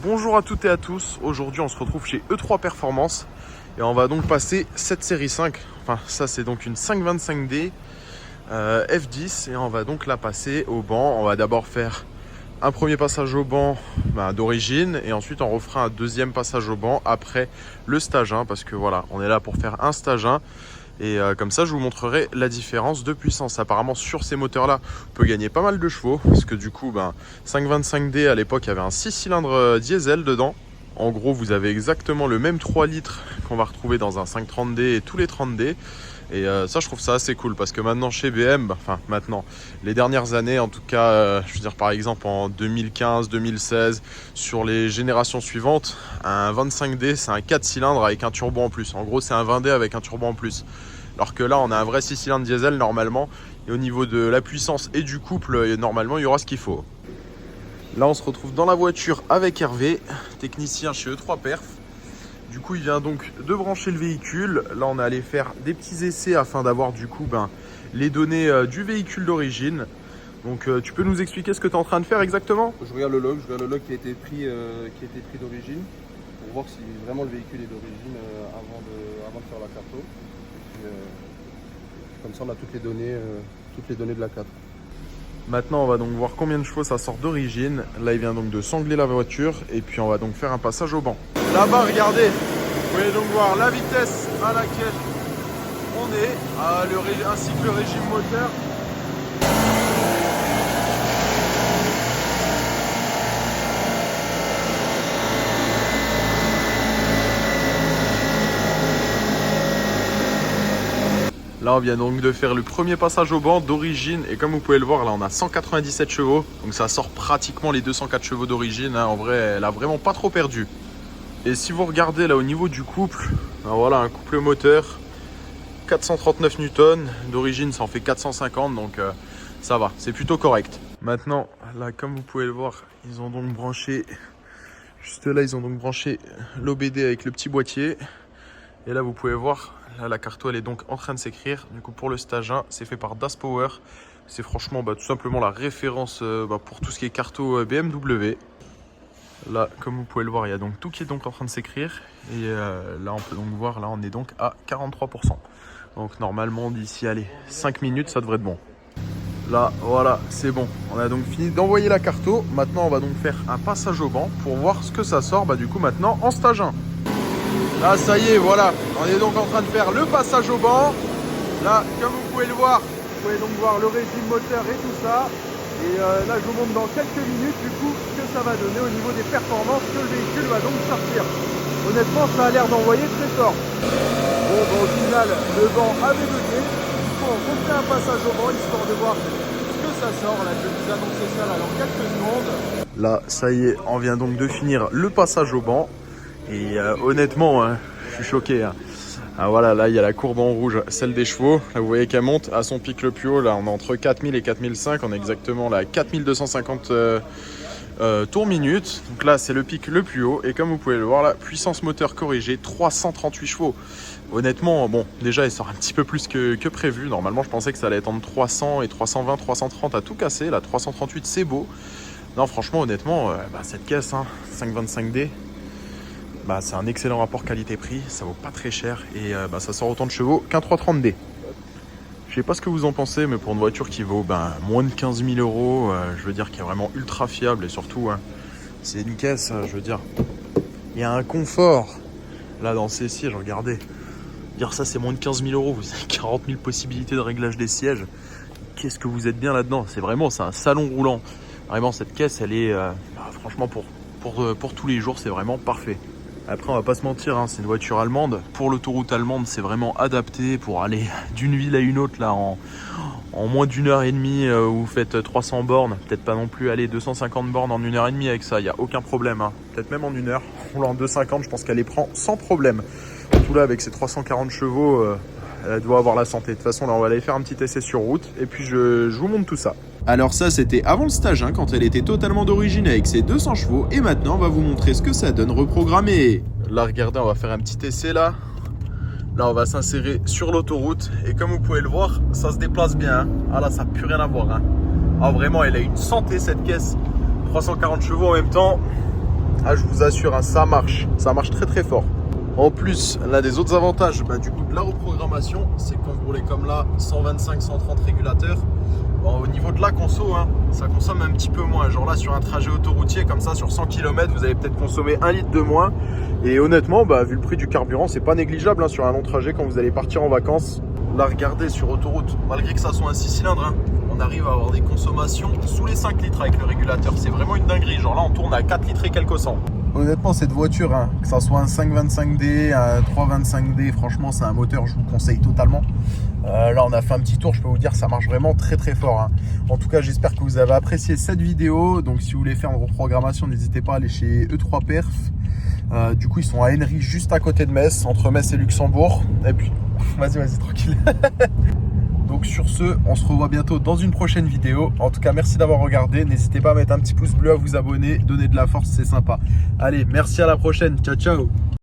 Bonjour à toutes et à tous, aujourd'hui on se retrouve chez E3 Performance et on va donc passer cette série 5, enfin ça c'est donc une 525D F10 et on va donc la passer au banc. On va d'abord faire un premier passage au banc d'origine et ensuite on refera un deuxième passage au banc après le stage 1 parce que voilà, on est là pour faire un stage 1 et comme ça je vous montrerai la différence de puissance. Apparemment sur ces moteurs là on peut gagner pas mal de chevaux parce que du coup 525D à l'époque il y avait un 6 cylindres diesel dedans. En gros vous avez exactement le même 3 litres qu'on va retrouver dans un 530D et tous les 30D. Et ça je trouve ça assez cool parce que maintenant chez BM, maintenant, les dernières années en tout cas, je veux dire par exemple en 2015, 2016, sur les générations suivantes, un 25D c'est un 4 cylindres avec un turbo en plus. En gros c'est un 20D avec un turbo en plus. Alors que là on a un vrai 6 cylindres diesel normalement. Et au niveau de la puissance et du couple, normalement il y aura ce qu'il faut. Là on se retrouve dans la voiture avec Hervé, technicien chez E3 Perf. Du coup, il vient donc de brancher le véhicule. Là, on est allé faire des petits essais afin d'avoir du coup les données du véhicule d'origine. Donc, tu peux nous expliquer ce que tu es en train de faire exactement? Je regarde le log qui a été pris d'origine pour voir si vraiment le véhicule est d'origine avant de faire la carto. Et puis, comme ça, on a toutes les données de la carte. Maintenant, on va donc voir combien de chevaux ça sort d'origine. Là, il vient donc de sangler la voiture et puis on va donc faire un passage au banc. Là-bas, regardez, vous pouvez donc voir la vitesse à laquelle on est, ainsi que le régime moteur. Là, on vient donc de faire le premier passage au banc d'origine et comme vous pouvez le voir, là, on a 197 chevaux. Donc ça sort pratiquement les 204 chevaux d'origine. En vrai, elle a vraiment pas trop perdu. Et si vous regardez là au niveau du couple, voilà un couple moteur, 439 Newton. D'origine, ça en fait 450, donc ça va, c'est plutôt correct. Maintenant, là, comme vous pouvez le voir, ils ont donc branché, juste là, ils ont donc branché l'OBD avec le petit boîtier. Et là, vous pouvez voir, là, la carto, elle est donc en train de s'écrire. Du coup, pour le stage 1, c'est fait par Das Power. C'est franchement tout simplement la référence pour tout ce qui est carto BMW. Là, comme vous pouvez le voir, il y a donc tout qui est donc en train de s'écrire. Et là, on peut donc voir, là, on est donc à 43%. Donc, normalement, d'ici, allez, 5 minutes, ça devrait être bon. Là, voilà, c'est bon. On a donc fini d'envoyer la carto. Maintenant, on va donc faire un passage au banc pour voir ce que ça sort, du coup, maintenant, en stage 1. Là, ça y est, voilà, on est donc en train de faire le passage au banc. Là, comme vous pouvez le voir, vous pouvez donc voir le régime moteur et tout ça. Et là, je vous montre dans quelques minutes, du coup, ce que ça va donner au niveau des performances que le véhicule va donc sortir. Honnêtement, ça a l'air d'envoyer très fort. Bon, au final, le banc avait bugué. Du coup, on refait un passage au banc, histoire de voir ce que ça sort. Là, je vais vous annoncer ça là, dans quelques secondes. Là, ça y est, on vient donc de finir le passage au banc. Et honnêtement, je suis choqué. Voilà, là il y a la courbe en rouge, celle des chevaux. Là vous voyez qu'elle monte à son pic le plus haut. Là on est entre 4000 et 4005. On est exactement là à 4250 tours minutes. Donc là c'est le pic le plus haut. Et comme vous pouvez le voir là, puissance moteur corrigée, 338 chevaux. Honnêtement, bon, déjà elle sort un petit peu plus que prévu. Normalement je pensais que ça allait être entre 300 et 320, 330 à tout casser. Là 338 c'est beau. Non franchement honnêtement, cette caisse 525D. C'est un excellent rapport qualité-prix, ça vaut pas très cher et ça sort autant de chevaux qu'un 330D. Je sais pas ce que vous en pensez, mais pour une voiture qui vaut moins de 15 000 €, je veux dire qui est vraiment ultra fiable et surtout c'est une caisse, je veux dire, il y a un confort là dans ces sièges, regardez. Dire ça c'est moins de 15 000 €, vous avez 40 000 possibilités de réglage des sièges. Qu'est-ce que vous êtes bien là-dedans, c'est un salon roulant. Vraiment cette caisse elle est franchement pour tous les jours c'est vraiment parfait. Après on va pas se mentir, c'est une voiture allemande. Pour l'autoroute allemande c'est vraiment adapté pour aller d'une ville à une autre là en moins d'une heure et demie où vous faites 300 bornes. Peut-être pas non plus aller 250 bornes en 1 heure et demie avec ça, il n'y a aucun problème. Peut-être même en 1 heure. On l'a en 250, je pense qu'elle les prend sans problème. Tout là avec ses 340 chevaux, elle doit avoir la santé. De toute façon là on va aller faire un petit essai sur route et puis je vous montre tout ça. Alors ça c'était avant le stage 1 quand elle était totalement d'origine avec ses 200 chevaux et maintenant on va vous montrer ce que ça donne reprogrammé. Là regardez, on va faire un petit essai là. Là on va s'insérer sur l'autoroute et comme vous pouvez le voir ça se déplace bien. Ah là ça n'a plus rien à voir. Ah vraiment elle a une santé cette caisse. 340 chevaux en même temps. Ah, je vous assure, hein, ça marche très très fort. En plus, l'un des autres avantages du coup de la reprogrammation, c'est que quand vous roulez comme là, 125-130 régulateurs, au niveau de la conso, hein, ça consomme un petit peu moins. Genre là, sur un trajet autoroutier comme ça, sur 100 km, vous allez peut-être consommer 1 litre de moins. Et honnêtement, vu le prix du carburant, c'est pas négligeable hein, sur un long trajet quand vous allez partir en vacances. Là, regardez sur autoroute, malgré que ça soit un 6 cylindres, hein, on arrive à avoir des consommations sous les 5 litres avec le régulateur. C'est vraiment une dinguerie. Genre là, on tourne à 4 litres et quelques cents. Honnêtement, cette voiture, hein, que ça soit un 525D, un 325D, franchement, c'est un moteur, je vous conseille totalement. Là, on a fait un petit tour, je peux vous dire, ça marche vraiment très très fort. Hein. En tout cas, j'espère que vous avez apprécié cette vidéo. Donc, si vous voulez faire une reprogrammation, n'hésitez pas à aller chez E3 Perf. Du coup, ils sont à Henry, juste à côté de Metz, entre Metz et Luxembourg. Et puis, vas-y, tranquille. Donc sur ce, on se revoit bientôt dans une prochaine vidéo. En tout cas, merci d'avoir regardé. N'hésitez pas à mettre un petit pouce bleu, à vous abonner, donner de la force, c'est sympa. Allez, merci, à la prochaine. Ciao, ciao.